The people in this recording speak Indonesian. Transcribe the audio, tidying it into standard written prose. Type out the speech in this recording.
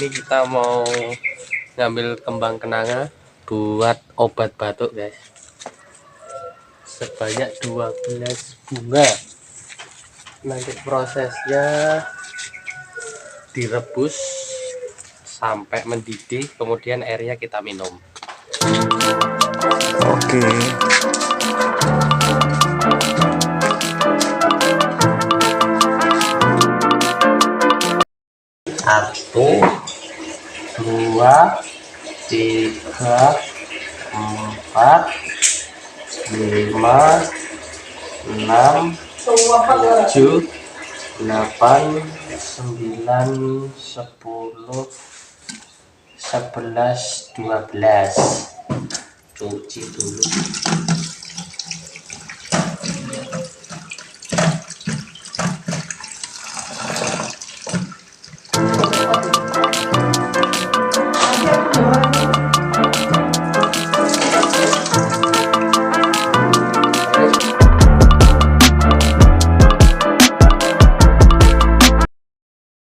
ini kita mau ngambil kembang kenanga buat obat batuk guys, sebanyak 12 bunga. Nanti prosesnya direbus sampai mendidih, kemudian airnya kita minum. Oke. Satu, dua, tiga, empat, lima, enam, tujuh, delapan, sembilan, 10, 11, 12. Cuci dulu.